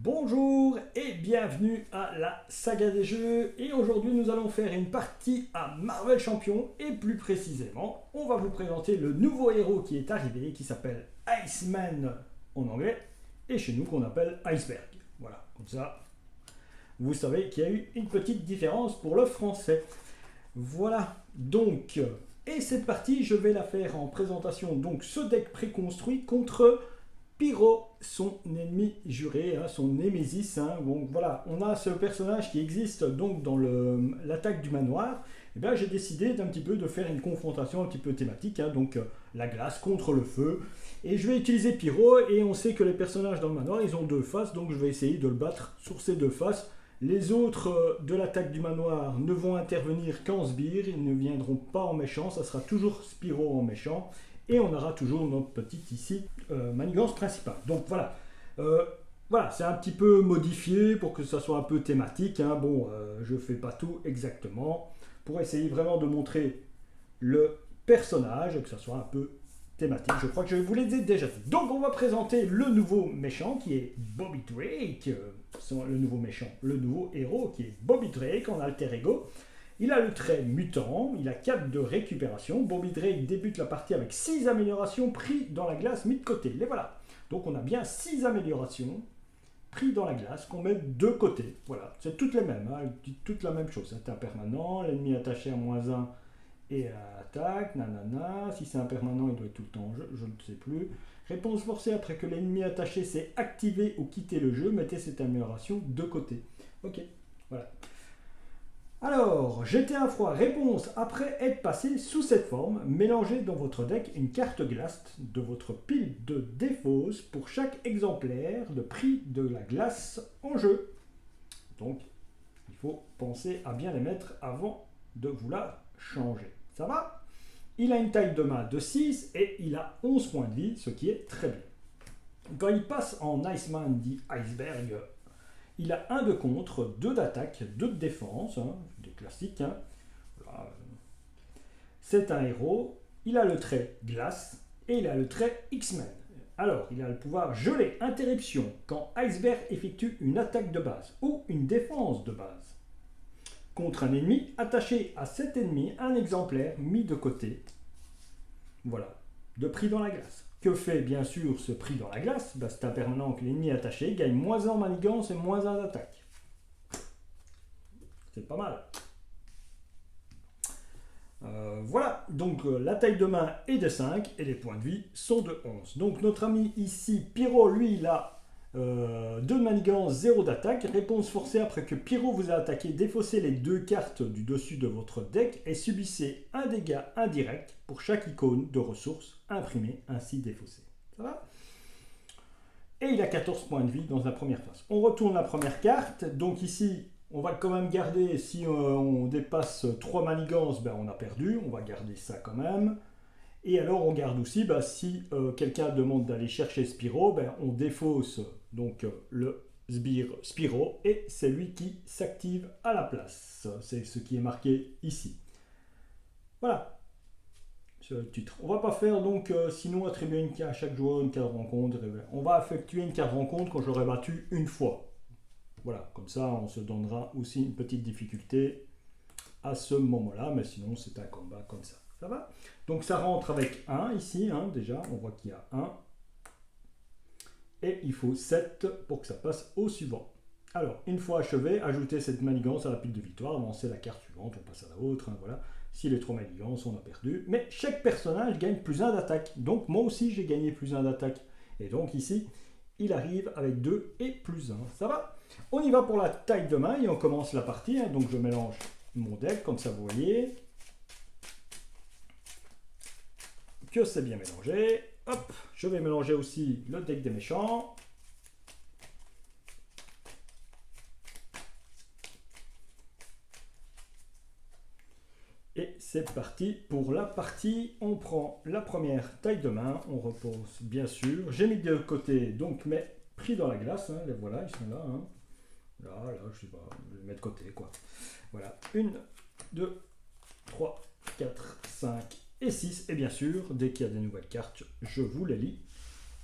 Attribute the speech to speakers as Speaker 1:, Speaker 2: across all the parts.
Speaker 1: Bonjour et bienvenue à la saga des jeux. Et aujourd'hui nous allons faire une partie à Marvel Champion. Et plus précisément, on va vous présenter le nouveau héros qui est arrivé, qui s'appelle Iceman en anglais, et chez nous qu'on appelle Iceberg. Voilà, comme ça, vous savez qu'il y a eu une petite différence pour le français. Voilà, donc, et cette partie, je vais la faire en présentation. Donc, ce deck préconstruit contre Pyro, son ennemi juré, son némésis. Donc voilà, on a ce personnage qui existe donc dans l'attaque du manoir. Et bien j'ai décidé d'un petit peu de faire une confrontation un petit peu thématique, donc la glace contre le feu. Et je vais utiliser Pyro, et on sait que les personnages dans le manoir, ils ont deux faces, donc je vais essayer de le battre sur ces deux faces. Les autres de l'attaque du manoir ne vont intervenir qu'en sbire, ils ne viendront pas en méchant, ça sera toujours Spyro en méchant. Et on aura toujours notre petite ici manigance principale. Donc voilà, voilà, c'est un petit peu modifié pour que ça soit un peu thématique. Je ne fais pas tout exactement pour essayer vraiment de montrer le personnage, que ça soit un peu thématique. Je crois que je vous l'ai déjà dit. Donc on va présenter le nouveau méchant qui est Bobby Drake, le nouveau méchant, le nouveau héros qui est Bobby Drake en alter ego. Il a le trait mutant, il a 4 de récupération. Bobby Drake débute la partie avec 6 améliorations pris dans la glace mis de côté. Les voilà. Donc on a bien 6 améliorations pris dans la glace qu'on met de côté. Voilà, c'est toutes les mêmes, toutes la même chose. C'est impermanent, l'ennemi attaché à -1 et à attaque, nanana. Si c'est impermanent, il doit être tout le temps en jeu, je ne sais plus. Réponse forcée après que l'ennemi attaché s'est activé ou quitté le jeu, mettez cette amélioration de côté. Ok, voilà. Alors, jeter un froid, réponse après être passé sous cette forme, mélangez dans votre deck une carte glace de votre pile de défausse pour chaque exemplaire de prix de la glace en jeu. Donc, il faut penser à bien les mettre avant de vous la changer. Ça va? Il a une taille de main de 6 et il a 11 points de vie, ce qui est très bien. Quand il passe en Iceman dit Iceberg, il a 1 de contre, 2 d'attaque, 2 de défense, des classiques. Voilà. C'est un héros, il a le trait glace et il a le trait X-Men. Alors, il a le pouvoir gelée, interruption, quand Iceberg effectue une attaque de base ou une défense de base. Contre un ennemi, attaché à cet ennemi un exemplaire mis de côté. Voilà, de prix dans la glace. Que fait bien sûr ce prix dans la glace? C'est impermanent que l'ennemi attaché gagne -1 en manigance et -1 d'attaque. C'est pas mal. Voilà, donc la taille de main est de 5 et les points de vie sont de 11. Donc notre ami ici, Pyro, lui, il a 2 de manigance, 0 d'attaque. Réponse forcée après que Pyro vous a attaqué, défaussez les 2 cartes du dessus de votre deck et subissez un dégât indirect pour chaque icône de ressources imprimée ainsi défaussée. Ça va? Et il a 14 points de vie dans la première phase. On retourne la première carte. Donc ici, on va quand même garder, si on dépasse 3 manigances, on a perdu. On va garder ça quand même. Et alors on garde aussi, si quelqu'un demande d'aller chercher Spyro, on défausse donc le Spyro et c'est lui qui s'active à la place. C'est ce qui est marqué ici. Voilà, c'est le titre. On va pas faire donc, sinon attribuer à chaque joueur une carte rencontre. On va effectuer une carte rencontre quand j'aurai battu une fois. Voilà, comme ça on se donnera aussi une petite difficulté à ce moment-là, mais sinon c'est un combat comme ça. Ça va? Donc ça rentre avec 1 ici, déjà, on voit qu'il y a 1. Et il faut 7 pour que ça passe au suivant. Alors, une fois achevé, ajoutez cette manigance à la pile de victoire, avancez la carte suivante, on passe à la autre, voilà. S'il est trop manigance, on a perdu. Mais chaque personnage gagne +1 d'attaque. Donc moi aussi j'ai gagné +1 d'attaque. Et donc ici, il arrive avec 2 et +1. Ça va? On y va pour la taille de main et on commence la partie. Donc je mélange mon deck, comme ça vous voyez. Que c'est bien mélangé. Hop, je vais mélanger aussi le deck des méchants. Et c'est parti pour la partie. On prend la première taille de main, on repose bien sûr. J'ai mis de côté donc mes pris dans la glace, les voilà, ils sont là. Là, je sais pas, je vais les mettre de côté quoi. Voilà, 1, 2, 3, 4, 5 et 6. Et bien sûr, dès qu'il y a des nouvelles cartes, je vous les lis.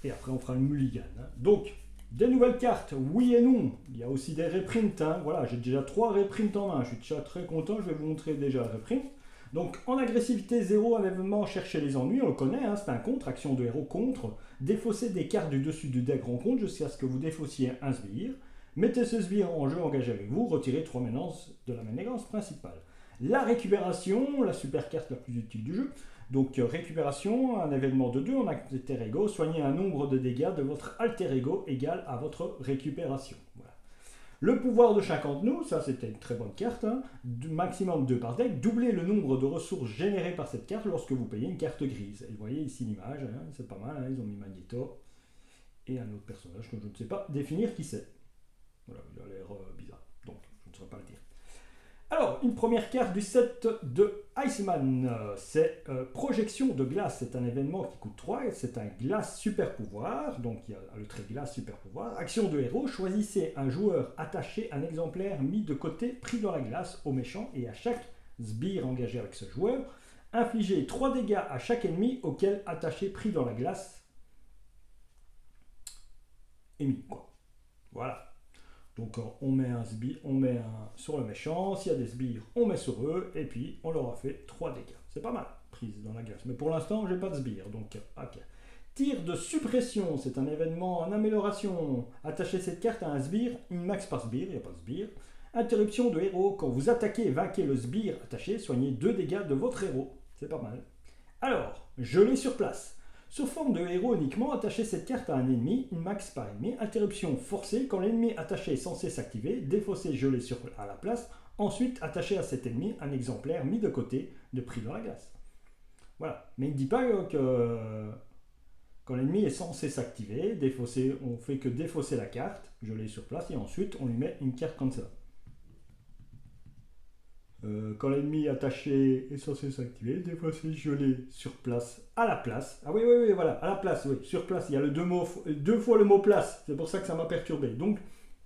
Speaker 1: Et après, on fera une mulligan. Donc, Des nouvelles cartes, oui et non. Il y a aussi des reprints. Hein. Voilà, j'ai déjà 3 reprints en main. Je suis déjà très content. Je vais vous montrer déjà le reprint. Donc, en agressivité 0, un événement chercher les ennuis. On le connaît, hein, c'est un contre. Action de héros contre. Défausser des cartes du dessus du deck rencontre jusqu'à ce que vous défaussiez un sbire. Mettez ce sbire en jeu engagé avec vous. Retirez 3 menaces de la manégance principale. La récupération, la super carte la plus utile du jeu. Donc récupération, un événement de 2 en alter ego, soignez un nombre de dégâts de votre alter ego égal à votre récupération. Voilà. Le pouvoir de 50 nœuds, ça c'était une très bonne carte, hein, maximum 2 par deck, doublez le nombre de ressources générées par cette carte lorsque vous payez une carte grise. Et vous voyez ici l'image, hein, c'est pas mal, hein, ils ont mis Magneto et un autre personnage que je ne sais pas définir qui c'est. Voilà, il a l'air bizarre, donc je ne saurais pas le dire. Alors, une première carte du set de Iceman, c'est Projection de glace. C'est un événement qui coûte 3, c'est un glace super pouvoir, donc il y a le trait glace super pouvoir. Action de héros, choisissez un joueur attaché, un exemplaire mis de côté, pris dans la glace au méchant, et à chaque sbire engagé avec ce joueur, infligez 3 dégâts à chaque ennemi auquel attaché, pris dans la glace, est mis, quoi. Voilà. Donc on met un sbire, on met un sur le méchant, s'il y a des sbires, on met sur eux, et puis on leur a fait 3 dégâts. C'est pas mal, prise dans la glace. Mais pour l'instant, j'ai pas de sbire, donc ok. Tir de suppression, c'est un événement en amélioration. Attachez cette carte à un sbire, une max par sbire, il n'y a pas de sbire. Interruption de héros, quand vous attaquez et vainquez le sbire attaché, soignez 2 dégâts de votre héros. C'est pas mal. Alors, gelé sur place. Sous forme de héros uniquement, attachez cette carte à un ennemi, une max par ennemi. Interruption forcée, quand l'ennemi attaché est censé s'activer, défausser gelé à la place. Ensuite, attachez à cet ennemi un exemplaire mis de côté, de pris dans la glace. Voilà. Mais il ne dit pas que quand l'ennemi est censé s'activer, défausser, on fait que défausser la carte, gelé sur place, et ensuite on lui met une carte comme ça. Quand l'ennemi attaché est censé s'activer, des fois c'est gelé sur place, à la place. Ah oui, voilà, à la place, oui, sur place. Il y a le deux fois le mot place, c'est pour ça que ça m'a perturbé. Donc,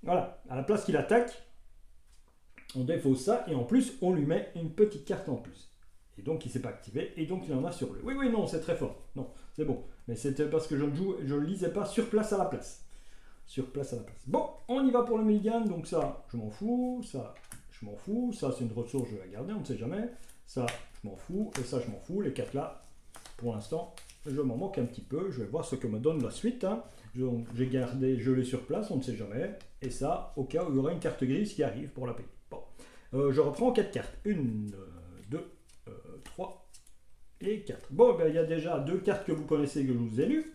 Speaker 1: voilà, à la place qu'il attaque, on défausse ça, et en plus, on lui met une petite carte en plus. Et donc, il ne s'est pas activé, et donc il en a sur lui. Oui, non, c'est très fort. Non, c'est bon. Mais c'était parce que je ne lisais pas sur place à la place. Sur place à la place. Bon, on y va pour le mulligan, donc ça, je m'en fous, ça... Je m'en fous, ça c'est une ressource, je vais la garder, on ne sait jamais. Ça, je m'en fous, et ça, je m'en fous. Les 4 là, pour l'instant, je m'en manque un petit peu. Je vais voir ce que me donne la suite. Hein. J'ai gardé gelé sur place, on ne sait jamais. Et ça, au cas où il y aura une carte grise qui arrive pour la payer. Bon, je reprends 4 cartes. 1, 2, 3 et 4. Bon, ben, il y a déjà 2 cartes que vous connaissez que je vous ai lues.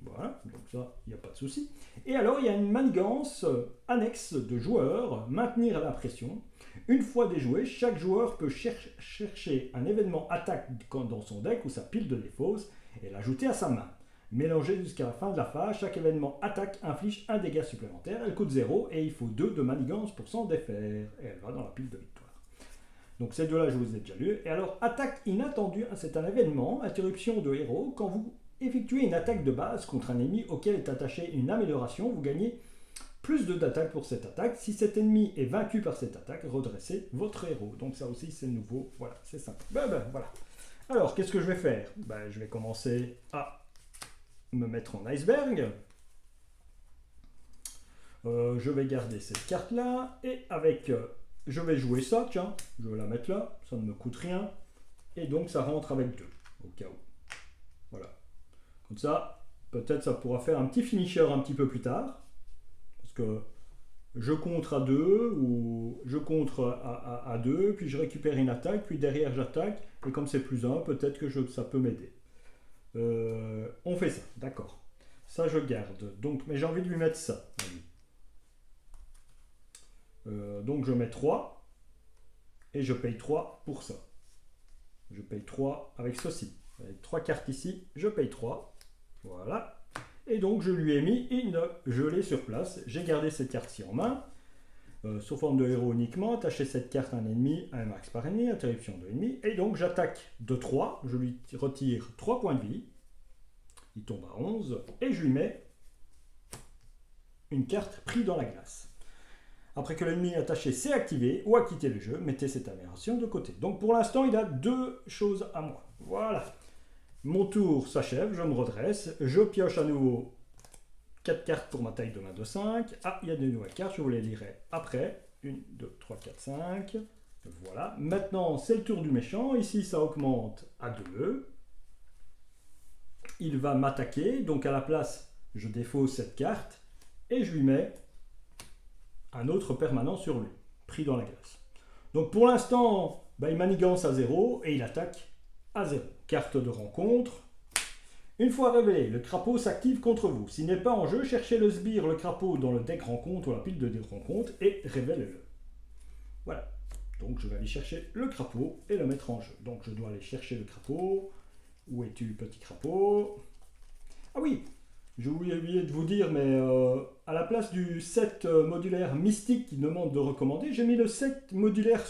Speaker 1: Voilà, donc ça, il n'y a pas de souci. Et alors, il y a une manigance annexe de joueurs, maintenir la pression. Une fois déjoué, chaque joueur peut chercher un événement attaque dans son deck ou sa pile de défausse et l'ajouter à sa main. Mélangé jusqu'à la fin de la phase, chaque événement attaque inflige un dégât supplémentaire. Elle coûte 0 et il faut 2 de manigance pour s'en défaire. Et elle va dans la pile de victoire. Donc ces deux-là, je vous ai déjà lu. Et alors, attaque inattendue, c'est un événement, interruption de héros, quand vous effectuez une attaque de base contre un ennemi auquel est attachée une amélioration, vous gagnez plus de d'attaque pour cette attaque. Si cet ennemi est vaincu par cette attaque, redressez votre héros. Donc ça aussi c'est nouveau, voilà, c'est simple. Voilà. Alors qu'est-ce que je vais faire? Je vais commencer à me mettre en iceberg. Je vais garder cette carte là, et avec, je vais jouer ça, tiens, je vais la mettre là, ça ne me coûte rien, et donc ça rentre avec 2, au cas où. Voilà. Comme ça, peut-être ça pourra faire un petit finisher un petit peu plus tard. Parce que je contre à 2 ou je contre à 2, puis je récupère une attaque, puis derrière j'attaque. Et comme c'est plus 1, peut-être que ça peut m'aider. On fait ça, d'accord. Ça je garde. Donc, mais j'ai envie de lui mettre ça. Donc je mets 3. Et je paye 3 pour ça. Je paye 3 avec ceci. Avec 3 cartes ici, je paye 3. Voilà. Et donc je lui ai mis une gelée sur place. J'ai gardé cette carte-ci en main. Sous forme de héros uniquement. Attacher cette carte à un ennemi, un max par ennemi, interruption de ennemi. Et donc j'attaque de 3. Je lui retire 3 points de vie. Il tombe à 11. Et je lui mets une carte prise dans la glace. Après que l'ennemi attaché s'est activé ou a quitté le jeu, mettez cette amélioration de côté. Donc pour l'instant, il a 2 choses à moi. Voilà. Mon tour s'achève, je me redresse, je pioche à nouveau 4 cartes pour ma taille de main de 5. Ah, il y a de nouvelles cartes, je vous les lirai après. 1, 2, 3, 4, 5. Voilà. Maintenant, c'est le tour du méchant. Ici, ça augmente à 2. Il va m'attaquer. Donc, à la place, je défausse cette carte. Et je lui mets un autre permanent sur lui. Pris dans la glace. Donc, pour l'instant, il manigance à 0. Et il attaque à 0. Carte de rencontre. Une fois révélé, le crapaud s'active contre vous. S'il n'est pas en jeu, cherchez le sbire, le crapaud dans le deck rencontre ou la pile de deck rencontre et révélez-le. Voilà. Donc je vais aller chercher le crapaud et le mettre en jeu. Donc je dois aller chercher le crapaud. Où es-tu, petit crapaud? Ah oui, j'ai oublié de vous dire, mais à la place du set modulaire mystique qui demande de recommander, j'ai mis le set modulaire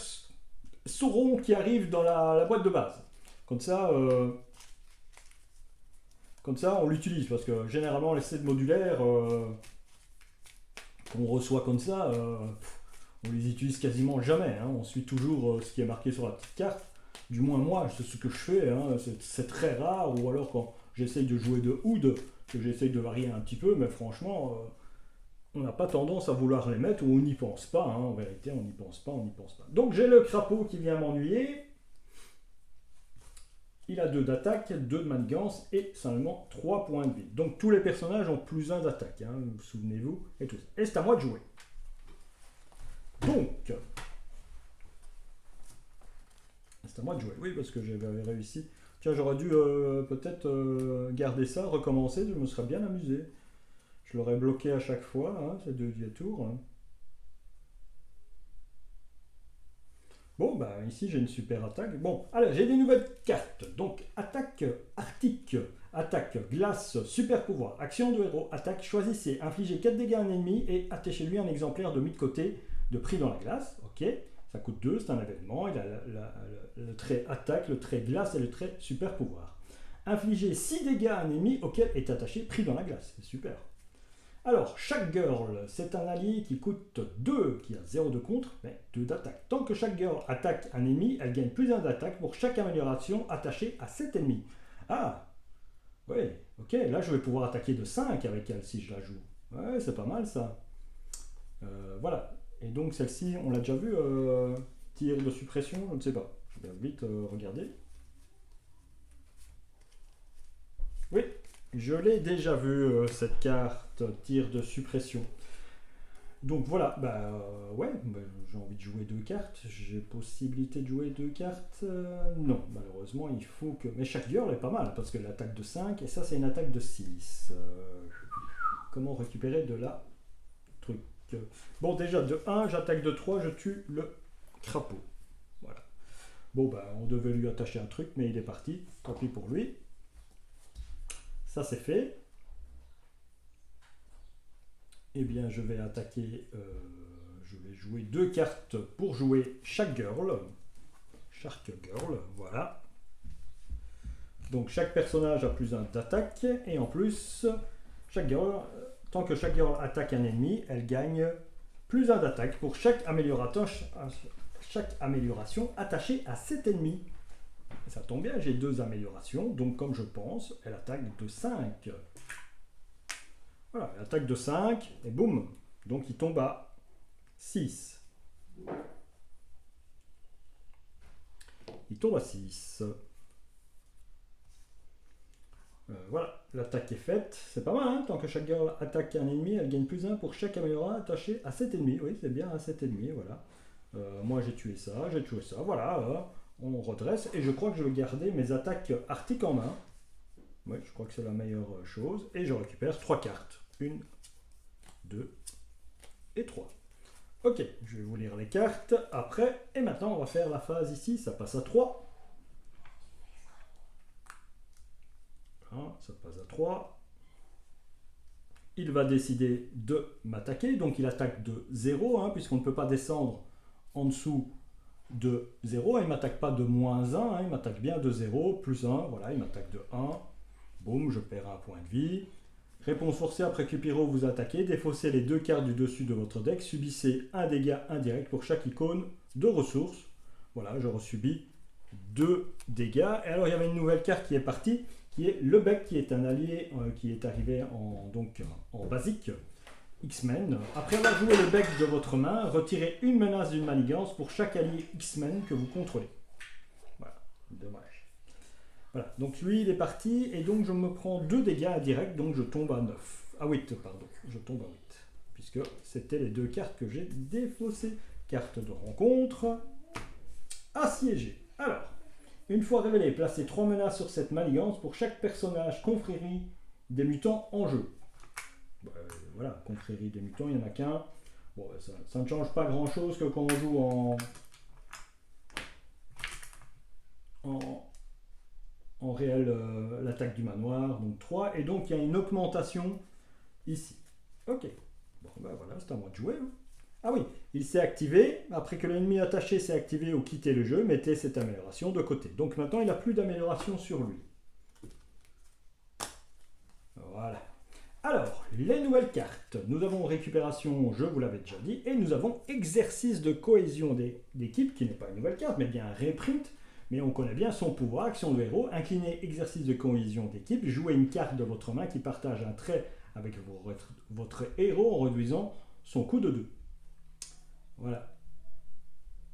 Speaker 1: Sauron qui arrive dans la boîte de base. Comme ça, on l'utilise, parce que généralement les sets modulaires qu'on reçoit comme ça, on les utilise quasiment jamais. Hein. On suit toujours ce qui est marqué sur la petite carte. Du moins moi, c'est ce que je fais. Hein. C'est très rare, ou alors quand j'essaye de jouer de Oud, que j'essaye de varier un petit peu, mais franchement, on n'a pas tendance à vouloir les mettre, ou on n'y pense pas. Hein. En vérité, on n'y pense pas. Donc j'ai le crapaud qui vient m'ennuyer. Il a 2 d'attaque, 2 de manigance et seulement 3 points de vie. Donc tous les personnages ont plus 1 d'attaque, hein, souvenez-vous, et tout ça. Et c'est à moi de jouer. Donc, c'est à moi de jouer, oui, parce que j'avais réussi. Tiens, j'aurais dû peut-être garder ça, recommencer, je me serais bien amusé. Je l'aurais bloqué à chaque fois, hein, ces 2 tours. Hein. Bon, ici j'ai une super attaque. Bon, alors j'ai des nouvelles cartes. Donc, attaque arctique, attaque glace, super pouvoir, action de héros, attaque, choisissez, infligez 4 dégâts à un ennemi et attachez-lui un exemplaire de mis de côté de pris dans la glace. Ok, ça coûte 2, c'est un événement. Il a le trait attaque, le trait glace et le trait super pouvoir. Infligez 6 dégâts à un ennemi auquel est attaché pris dans la glace. C'est super. Alors, chaque girl, c'est un allié qui coûte 2, qui a 0 de contre, mais 2 d'attaque. Tant que chaque girl attaque un ennemi, elle gagne plus 1 d'attaque pour chaque amélioration attachée à cet ennemi. Ah, ouais, ok, là je vais pouvoir attaquer de 5 avec elle si je la joue. Ouais, c'est pas mal ça. Voilà, et donc celle-ci, on l'a déjà vu, tir de suppression, je ne sais pas. Je vais vite regarder. Oui. Je l'ai déjà vu, cette carte tir de suppression. Donc voilà, j'ai envie de jouer 2 cartes. J'ai possibilité de jouer 2 cartes non, malheureusement, il faut que... Mais chaque girl est pas mal, parce que l'attaque de 5, et ça c'est une attaque de 6. Comment récupérer de la truc? Bon, déjà, de 1, j'attaque de 3, je tue le crapaud. Voilà. Bon, on devait lui attacher un truc, mais il est parti. Tant pis pour lui. Ça c'est fait. Eh bien je vais attaquer, je vais jouer 2 cartes pour jouer chaque girl. Chaque girl, voilà. Donc chaque personnage a plus 1 d'attaque. Et en plus, chaque girl, tant que chaque girl attaque un ennemi, elle gagne plus 1 d'attaque pour chaque amélioration attachée à cet ennemi. Et ça tombe bien, j'ai 2 améliorations, donc comme je pense, elle attaque de 5. Voilà, elle attaque de 5, et boum, donc il tombe à 6. Il tombe à 6. Voilà, l'attaque est faite. C'est pas mal, hein, tant que chaque girl attaque un ennemi, elle gagne plus 1 pour chaque amélioration attachée à cet ennemi. Oui, c'est bien, à cet ennemi, voilà. Moi j'ai tué ça, voilà. On redresse, et je crois que je vais garder mes attaques arctiques en main. Oui, je crois que c'est la meilleure chose. Et je récupère 3 cartes. 1, 2 et 3. Ok, je vais vous lire les cartes après. Et maintenant, on va faire la phase ici. Ça passe à 3. Ça passe à 3. Il va décider de m'attaquer. Donc, il attaque de 0, puisqu'on ne peut pas descendre en dessous de 0, il ne m'attaque pas de moins 1, il m'attaque bien de 0, plus 1, voilà, il m'attaque de 1, boum, je perds un point de vie. Réponse forcée, après que Pyro vous attaquez, défaussez les 2 cartes du dessus de votre deck, subissez un dégât indirect pour chaque icône de ressources. Voilà, je resubis 2 dégâts. Et alors il y avait une nouvelle carte qui est partie, qui est le bec, qui est un allié qui est arrivé en basique X-Men. Après avoir joué le bec de votre main, retirez une menace d'une manigance pour chaque allié X-Men que vous contrôlez. Voilà, dommage. Voilà, donc lui il est parti, et donc je me prends 2 dégâts direct, donc je tombe à 9. À 8, pardon, je tombe à 8. Puisque c'était les 2 cartes que j'ai défaussées. Carte de rencontre. Assiégé. Alors, une fois révélé, placez 3 menaces sur cette manigance pour chaque personnage confrérie des mutants en jeu. Voilà, confrérie des mutants, il n'y en a qu'un. Bon, ça ne change pas grand chose que quand on joue en réel l'attaque du manoir, donc 3, et donc il y a une augmentation ici. Ok, bon ben voilà, c'est à moi de jouer. Hein. Ah oui, il s'est activé, après que l'ennemi attaché s'est activé ou quitté le jeu, mettez cette amélioration de côté. Donc maintenant il n'a plus d'amélioration sur lui. Voilà. Alors, les nouvelles cartes. Nous avons récupération, je vous l'avais déjà dit, et nous avons exercice de cohésion d'équipe, qui n'est pas une nouvelle carte, mais bien un reprint. Mais on connaît bien son pouvoir, action de héros, inclinez exercice de cohésion d'équipe, jouez une carte de votre main qui partage un trait avec votre héros en réduisant son coût de 2. Voilà.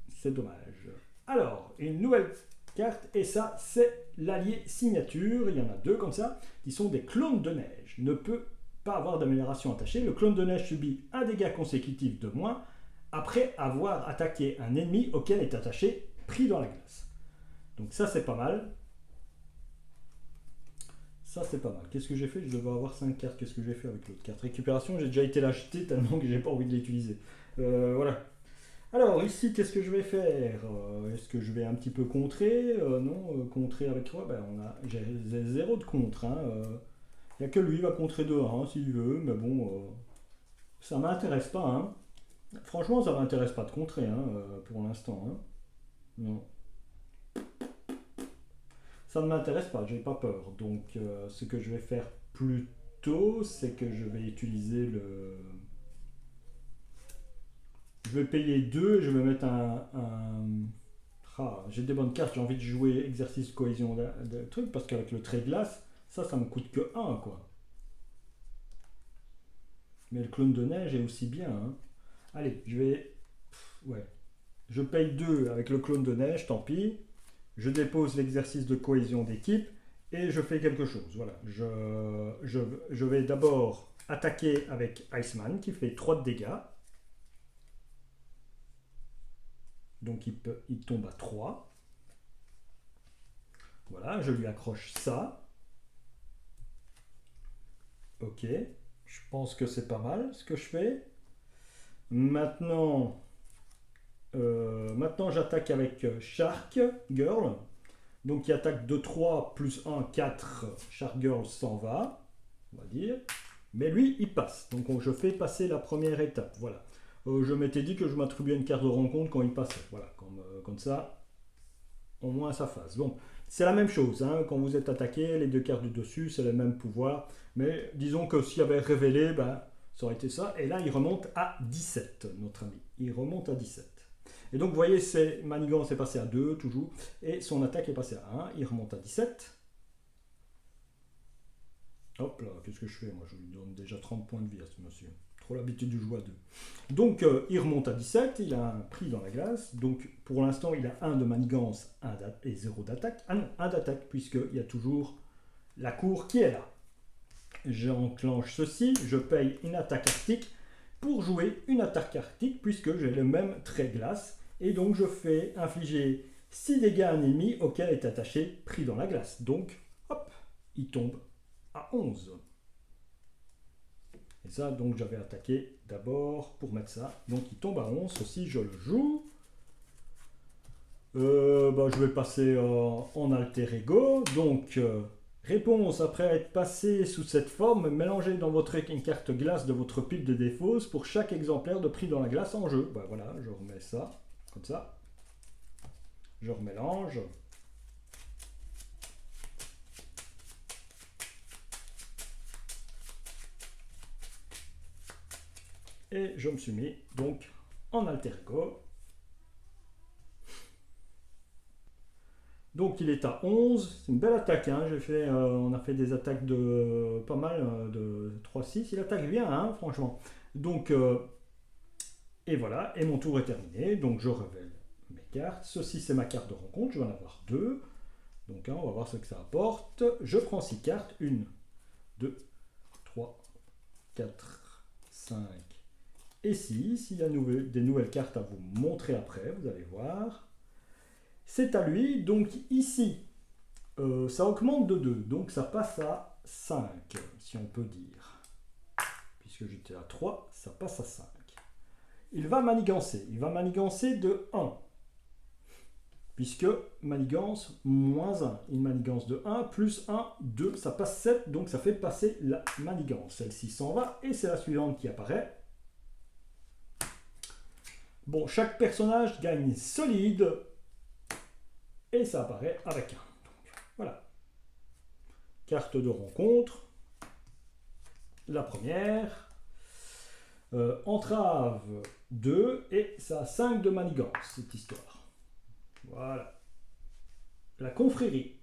Speaker 1: C'est dommage. Alors, une nouvelle carte, et ça, c'est l'allié signature. Il y en a 2 comme ça, qui sont des clones de neige. Ne peut pas avoir d'amélioration attachée. Le clone de neige subit un dégât consécutif de moins après avoir attaqué un ennemi auquel est attaché, pris dans la glace. Donc ça, c'est pas mal. Ça, c'est pas mal. Qu'est-ce que j'ai fait? Je devais avoir 5 cartes. Qu'est-ce que j'ai fait avec l'autre carte? Récupération, j'ai déjà été l'acheter tellement que j'ai pas envie de l'utiliser. Voilà. Alors, ici, qu'est-ce que je vais faire? Est-ce que je vais un petit peu contrer? Non, contrer avec quoi? J'ai 0 de contre. Il n'y a que lui qui va contrer 2-1 s'il veut, mais bon, ça m'intéresse pas. Hein. Franchement, ça m'intéresse pas de contrer pour l'instant. Hein. Non. Ça ne m'intéresse pas, j'ai pas peur. Donc, ce que je vais faire plutôt, c'est que je vais utiliser le. Je vais payer 2 et je vais mettre j'ai des bonnes cartes, j'ai envie de jouer exercice cohésion de truc parce qu'avec le trait glace, ça me coûte que 1 quoi. Mais le clone de neige est aussi bien. Hein. Allez, je vais. Ouais. Je paye 2 avec le clone de neige, tant pis. Je dépose l'exercice de cohésion d'équipe et je fais quelque chose. Voilà. Je vais d'abord attaquer avec Iceman qui fait 3 de dégâts. Donc il tombe à 3. Voilà, je lui accroche ça. Ok, je pense que c'est pas mal ce que je fais. Maintenant j'attaque avec Shark Girl. Donc qui attaque de 3 plus 1, 4. Shark Girl s'en va, on va dire. Mais lui, il passe. Donc je fais passer la première étape. Voilà. Je m'étais dit que je m'attribuais une carte de rencontre quand il passait. Voilà, comme ça, au moins ça fasse. Bon, c'est la même chose. Hein. Quand vous êtes attaqué, les 2 cartes du dessus, c'est le même pouvoir. Mais disons que s'il y avait révélé, ça aurait été ça. Et là, il remonte à 17, notre ami. Il remonte à 17. Et donc, vous voyez, Manigance est passé à 2, toujours. Et son attaque est passée à 1. Il remonte à 17. Hop là, qu'est-ce que je fais? Moi, je lui donne déjà 30 points de vie à ce monsieur. Trop l'habitude du jouer à 2. Donc, il remonte à 17. Il a un prix dans la glace. Donc, pour l'instant, il a 1 de manigance et 0 d'attaque. Ah non, 1 d'attaque, puisqu'il y a toujours la cour qui est là. J'enclenche ceci. Je paye une attaque arctique pour jouer une attaque arctique, puisque j'ai le même trait glace. Et donc, je fais infliger 6 dégâts à un ennemi auquel est attaché, pris dans la glace. Donc, hop, il tombe à 11. Et ça, donc, j'avais attaqué d'abord pour mettre ça. Donc, il tombe à 11. Ceci, je le joue. Je vais passer en alter ego. Donc, réponse après être passé sous cette forme, mélangez dans votre carte glace de votre pile de défausse pour chaque exemplaire de prix dans la glace en jeu. Voilà, je remets ça, comme ça. Je remélange. Et je me suis mis donc en alter ego. Donc il est à 11. C'est une belle attaque. Hein. On a fait des attaques de pas mal, de 3-6. Il attaque bien, hein, franchement. Donc, et voilà. Et mon tour est terminé. Donc je révèle mes cartes. Ceci, c'est ma carte de rencontre. Je vais en avoir 2. Donc hein, on va voir ce que ça apporte. Je prends 6 cartes. 1, 2, 3, 4, 5 et 6. Il y a des nouvelles cartes à vous montrer après. Vous allez voir. C'est à lui, donc ici, ça augmente de 2, donc ça passe à 5, si on peut dire. Puisque j'étais à 3, ça passe à 5. Il va manigancer de 1. Puisque manigance moins 1. Il manigance de 1, plus 1, 2, ça passe 7, donc ça fait passer la manigance. Celle-ci s'en va, et c'est la suivante qui apparaît. Bon, chaque personnage gagne solide. Et ça apparaît avec 1. Donc, voilà. Carte de rencontre. La première. Entrave 2. Et ça a 5 de manigance, cette histoire. Voilà. La confrérie.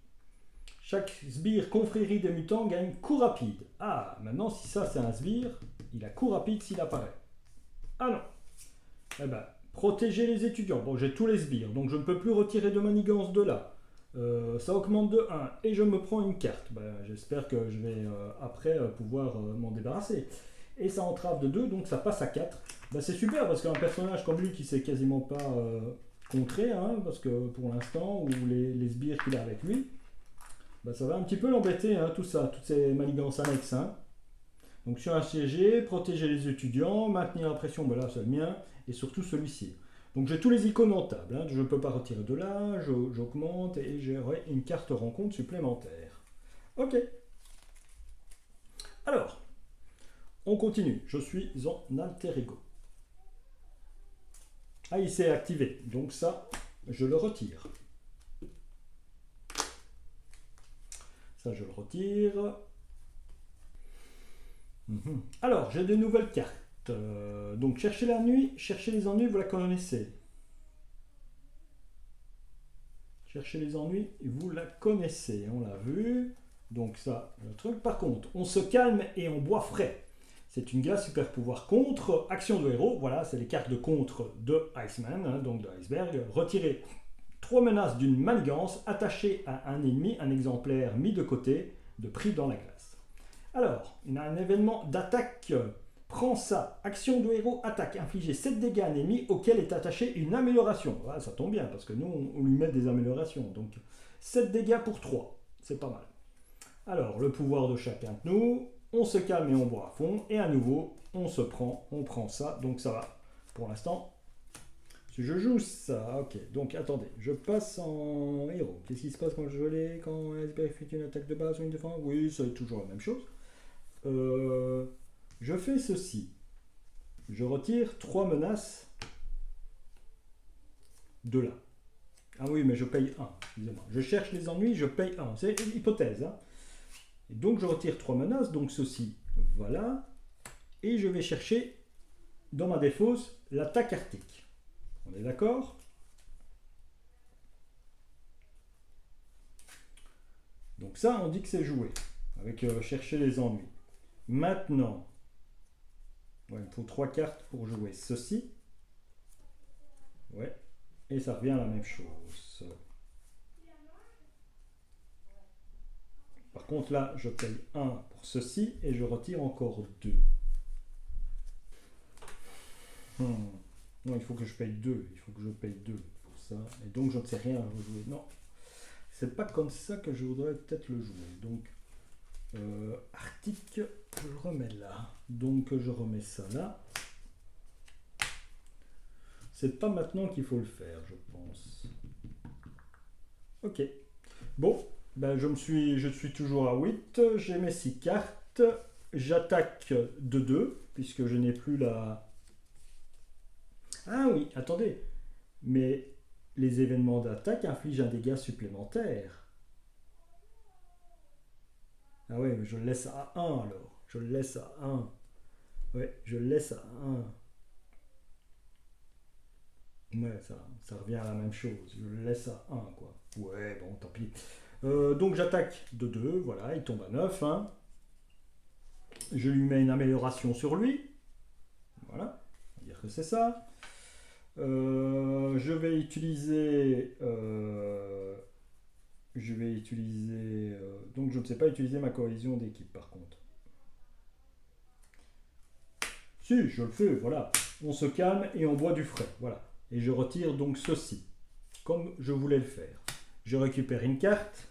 Speaker 1: Chaque sbire confrérie des mutants gagne coup rapide. Ah, maintenant, si ça c'est un sbire, il a coup rapide s'il apparaît. Ah non. Eh ben, protéger les étudiants. Bon, j'ai tous les sbires, donc je ne peux plus retirer de manigance de là. Ça augmente de 1 et je me prends une carte. Ben, j'espère que je vais après pouvoir m'en débarrasser. Et ça entrave de 2, donc ça passe à 4. Ben, c'est super parce qu'un personnage comme lui qui sait quasiment pas contrer, hein, parce que pour l'instant, ou les sbires qu'il a avec lui, ben, ça va un petit peu l'embêter, hein, tout ça, toutes ces manigances annexes. Hein. Donc sur un CG, protéger les étudiants, maintenir la pression, ben là c'est le mien, et surtout celui-ci. Donc j'ai tous les icônes en table, hein. Je ne peux pas retirer de là, j'augmente et j'aurai une carte rencontre supplémentaire. Ok. Alors, on continue. Je suis en alter ego. Ah, il s'est activé, donc ça, je le retire. Ça, je le retire. Alors, j'ai de nouvelles cartes. Donc, cherchez la nuit, cherchez les ennuis, vous la connaissez. Cherchez les ennuis, vous la connaissez, on l'a vu. Donc ça, le truc. Par contre, on se calme et on boit frais. C'est une glace super pouvoir contre, action de héros. Voilà, c'est les cartes de contre de Iceman, hein, donc de Iceberg. Retirez 3 menaces d'une manigance attachées à un ennemi, un exemplaire mis de côté, de pris dans la glace. Alors, il y a un événement d'attaque. Prends ça, action de héros, attaque, infliger 7 dégâts à un ennemi auquel est attachée une amélioration. Voilà, ça tombe bien parce que nous, on lui met des améliorations. Donc, 7 dégâts pour 3, c'est pas mal. Alors, le pouvoir de chacun de nous, on se calme et on boit à fond. Et à nouveau, on prend ça. Donc, ça va. Pour l'instant, si je joue ça, ok. Donc, attendez, je passe en héros. Qu'est-ce qui se passe quand je l'ai, quand Iceberg effectue une attaque de base ou une défense? Oui, c'est toujours la même chose. Je fais ceci. Je retire 3 menaces de là. Ah oui, mais je paye 1. Excusez-moi. Je cherche les ennuis, je paye 1. C'est une hypothèse. Hein. Et donc, je retire 3 menaces. Donc, ceci, voilà. Et je vais chercher, dans ma défausse, l'attaque arctique. On est d'accord? Donc ça, on dit que c'est joué. Avec chercher les ennuis. Maintenant, ouais, il me faut 3 cartes pour jouer ceci. Ouais. Et ça revient à la même chose. Par contre, là, je paye 1 pour ceci et je retire encore 2. Non, il faut que je paye 2. Il faut que je paye 2 pour ça. Et donc, je ne sais rien rejouer. Non, c'est pas comme ça que je voudrais peut-être le jouer. Donc, Arctique, je le remets là. Donc, je remets ça là. C'est pas maintenant qu'il faut le faire, je pense. Ok. Bon, ben je suis toujours à 8. J'ai mes 6 cartes. J'attaque de 2, puisque je n'ai plus la... Ah oui, attendez. Mais les événements d'attaque infligent un dégât supplémentaire. Ah ouais, mais je le laisse à 1 alors. Je le laisse à 1. Ouais, je le laisse à 1. Ouais, ça revient à la même chose. Je le laisse à 1, quoi. Ouais, bon, tant pis. Donc j'attaque de 2, voilà, il tombe à 9. Hein. Je lui mets une amélioration sur lui. Voilà, on va dire que c'est ça. Je vais utiliser. Donc je ne sais pas utiliser ma cohésion d'équipe par contre. Si, je le fais, voilà. On se calme et on boit du frais. Voilà. Et je retire donc ceci, comme je voulais le faire. Je récupère une carte.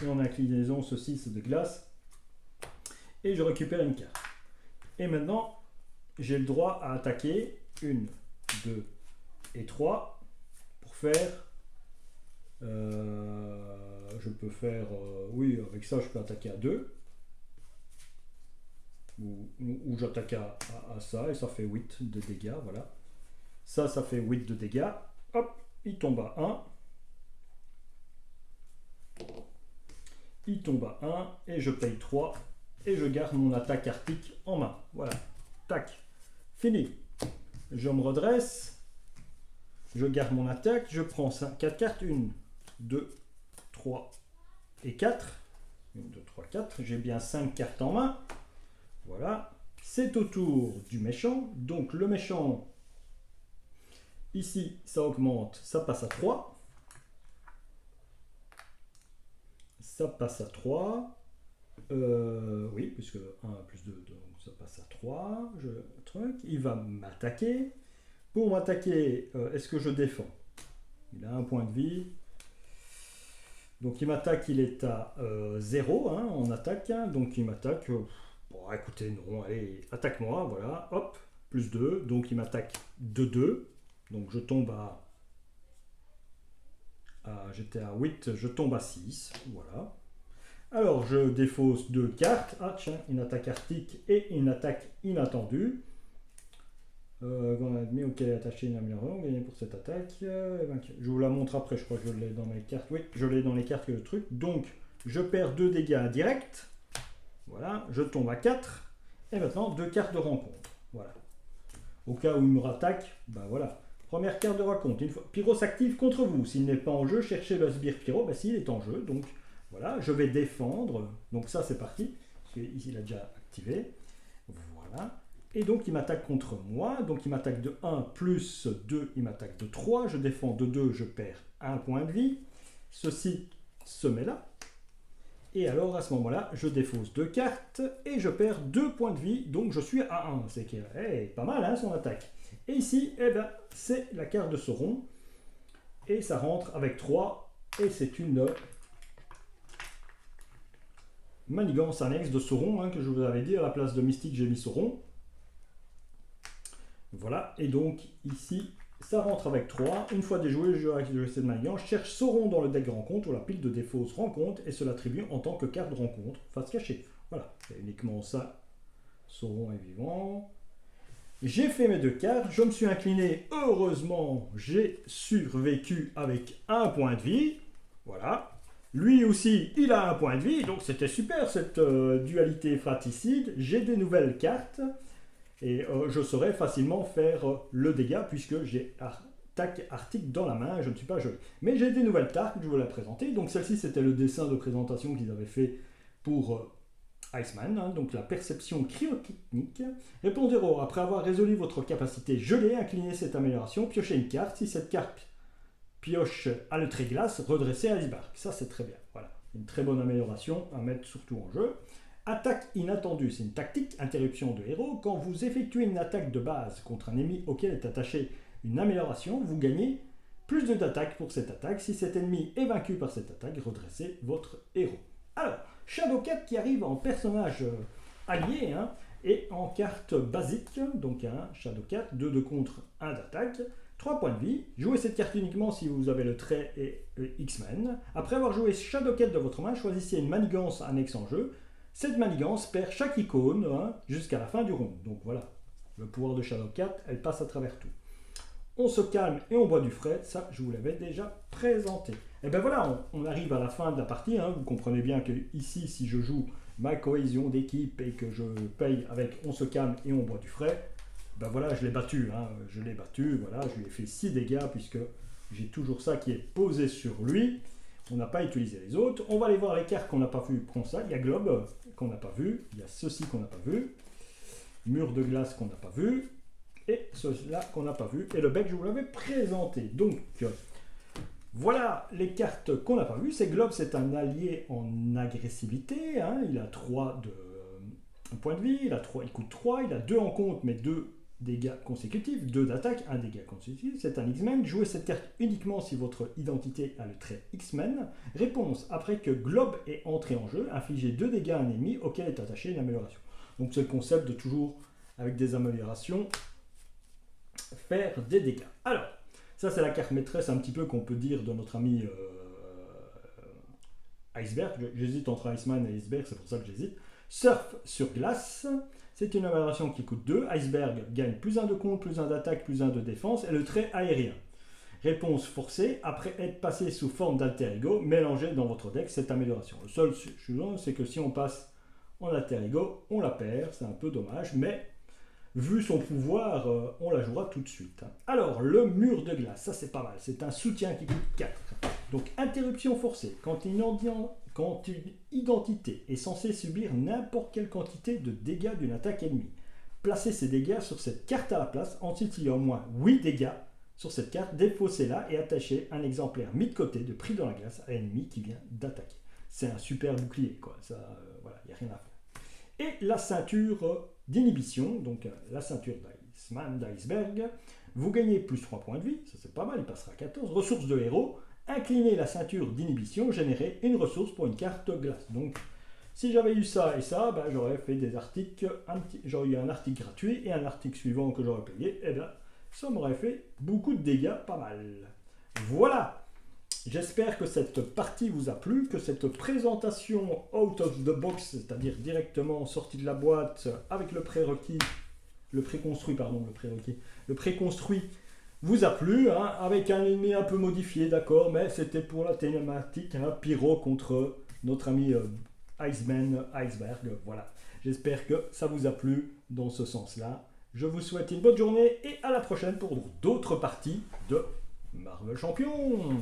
Speaker 1: Et en inclinaison, ceci c'est de glace. Et je récupère une carte. Et maintenant, j'ai le droit à attaquer 1, 2 et 3 pour faire. Je peux faire. Oui, avec ça, je peux attaquer à 2. Ou j'attaque à ça et ça fait 8 de dégâts. Voilà. Ça fait 8 de dégâts. Hop, il tombe à 1. Il tombe à 1 et je paye 3 et je garde mon attaque arctique en main. Voilà. Tac. Fini. Je me redresse. Je garde mon attaque. Je prends 4 cartes. 1, 2, 3 et 4. 1, 2, 3, 4. J'ai bien 5 cartes en main. Voilà. C'est au tour du méchant. Donc le méchant, ici, ça augmente. Ça passe à 3. Ça passe à 3. Oui, puisque 1 plus 2, donc ça passe à 3. Il va m'attaquer. Pour m'attaquer, est-ce que je défends? Il a un point de vie. Donc il m'attaque, il est à 0 hein, en attaque. Donc il m'attaque. Bon, écoutez, non, allez, attaque-moi, voilà. Hop, plus 2. Donc il m'attaque de 2. Donc je tombe à j'étais à 8, je tombe à 6. Voilà. Alors, je défausse 2 cartes. Ah, tiens, une attaque arctique et une attaque inattendue. On a admis auquel est attaché une amélioration, gagné pour cette attaque. Je vous la montre après, je crois que je l'ai dans mes cartes. Oui, je l'ai dans les cartes que le truc. Donc, je perds 2 dégâts directs. Voilà, je tombe à 4. Et maintenant, 2 cartes de rencontre. Voilà. Au cas où il me rattaque, ben voilà. Première carte de raconte. Une fois, Pyro s'active contre vous. S'il n'est pas en jeu, cherchez le sbire Pyro. Ben, s'il est en jeu, donc voilà, je vais défendre. Donc ça, c'est parti. Parce qu'ici, il a déjà activé. Voilà. Et donc, il m'attaque contre moi. Donc, il m'attaque de 1 plus 2, il m'attaque de 3. Je défends de 2, je perds 1 point de vie. Ceci se met là. Et alors, à ce moment-là, je défausse 2 cartes et je perds 2 points de vie. Donc, je suis à 1. C'est pas mal, hein, son attaque. Et ici, eh ben, c'est la carte de Sauron. Et ça rentre avec 3. Et c'est une manigance annexe de Sauron, hein, que je vous avais dit. À la place de Mystique, j'ai mis Sauron. Voilà. Et donc, ici, ça rentre avec 3. Une fois déjoué, je active cette manigance. Cherche Sauron dans le deck rencontre ou la pile de défausse rencontre et se l'attribue en tant que carte de rencontre face cachée. Voilà. C'est uniquement ça. Sauron est vivant. J'ai fait mes 2 cartes, je me suis incliné, heureusement j'ai survécu avec 1 point de vie, voilà. Lui aussi, il a 1 point de vie, donc c'était super cette dualité fratricide. J'ai des nouvelles cartes et je saurais facilement faire le dégât puisque j'ai attaque arctique dans la main, je ne suis pas gelé. Mais j'ai des nouvelles cartes que je vous la présenter, donc celle-ci c'était le dessin de présentation qu'ils avaient fait pour... Iceman, hein, donc la perception cryotechnique. Répondez après avoir résolu votre capacité gelée, inclinez cette amélioration, piochez une carte. Si cette carte pioche à le trait glace, redressez Iceberg. Ça c'est très bien. Voilà, une très bonne amélioration à mettre surtout en jeu. Attaque inattendue, c'est une tactique interruption de héros. Quand vous effectuez une attaque de base contre un ennemi auquel est attachée une amélioration, vous gagnez plus de d'attaque pour cette attaque. Si cet ennemi est vaincu par cette attaque, redressez votre héros. Alors, Shadowcat qui arrive en personnage allié hein, et en carte basique, donc un Shadowcat, 2 de contre, 1 d'attaque, 3 points de vie. Jouez cette carte uniquement si vous avez le trait et X-Men. Après avoir joué Shadowcat de votre main, choisissez une manigance annexe en jeu. Cette manigance perd chaque icône hein, jusqu'à la fin du round. Donc voilà, le pouvoir de Shadowcat, elle passe à travers tout. On se calme et on boit du frais, ça je vous l'avais déjà présenté. Et ben voilà, on arrive à la fin de la partie, hein. Vous comprenez bien que ici, si je joue ma cohésion d'équipe et que je paye avec on se calme et on boit du frais, Ben voilà, je l'ai battu, hein, je l'ai battu, voilà, je lui ai fait 6 dégâts puisque j'ai toujours ça qui est posé sur lui. On n'a pas utilisé les autres. On va aller voir les cartes qu'on n'a pas vu. Prends ça, il y a Globe qu'on n'a pas vu, il y a ceci qu'on n'a pas vu, Mur de glace qu'on n'a pas vu, et cela qu'on n'a pas vu, et le bec je vous l'avais présenté. Donc voilà les cartes qu'on n'a pas vues. C'est Globe, c'est un allié en agressivité, hein. Il a 3 de points de vie, il coûte 3, il a 2 en compte mais 2 dégâts consécutifs, 2 d'attaque, 1 dégât consécutif. C'est un X-Men. Jouez cette carte uniquement si votre identité a le trait X-Men. Réponse: après que Globe est entré en jeu, infligez 2 dégâts à un ennemi auquel est attachée une amélioration. Donc c'est le concept de toujours, avec des améliorations, faire des dégâts. Alors, ça c'est la carte maîtresse un petit peu qu'on peut dire de notre ami Iceberg. J'hésite entre Iceman et Iceberg, c'est pour ça que j'hésite. Surf sur glace, c'est une amélioration qui coûte 2. Iceberg gagne plus 1 de compte, plus 1 d'attaque, plus 1 de défense, et le trait aérien. Réponse forcée: après être passé sous forme d'alter ego, mélangez dans votre deck cette amélioration. Le seul chose, c'est que si on passe en alter ego, on la perd, c'est un peu dommage, mais vu son pouvoir, on la jouera tout de suite. Alors, le mur de glace, ça c'est pas mal, c'est un soutien qui coûte 4. Donc, interruption forcée, quand une identité est censée subir n'importe quelle quantité de dégâts d'une attaque ennemie, placez ces dégâts sur cette carte à la place. Ensuite, il y a au moins 8 dégâts sur cette carte, défaussez-la et attachez un exemplaire mis de côté de pris dans la glace à l'ennemi qui vient d'attaquer. C'est un super bouclier, quoi. Ça, voilà, il n'y a rien à faire. Et la ceinture d'inhibition, donc la ceinture d'Iceberg, vous gagnez plus 3 points de vie, ça c'est pas mal, il passera à 14. Ressources de héros, inclinez la ceinture d'inhibition, générez une ressource pour une carte glace. Donc, si j'avais eu ça et ça, ben, j'aurais fait des articles, j'aurais eu un article gratuit et un article suivant que j'aurais payé, et bien ça m'aurait fait beaucoup de dégâts, pas mal. Voilà. J'espère que cette partie vous a plu, que cette présentation out of the box, c'est-à-dire directement sortie de la boîte avec le prérequis, le préconstruit vous a plu, hein, avec un ennemi un peu modifié, d'accord, mais c'était pour la thématique, hein, Pyro contre notre ami Iceberg, voilà. J'espère que ça vous a plu dans ce sens-là. Je vous souhaite une bonne journée et à la prochaine pour d'autres parties de Marvel Champion.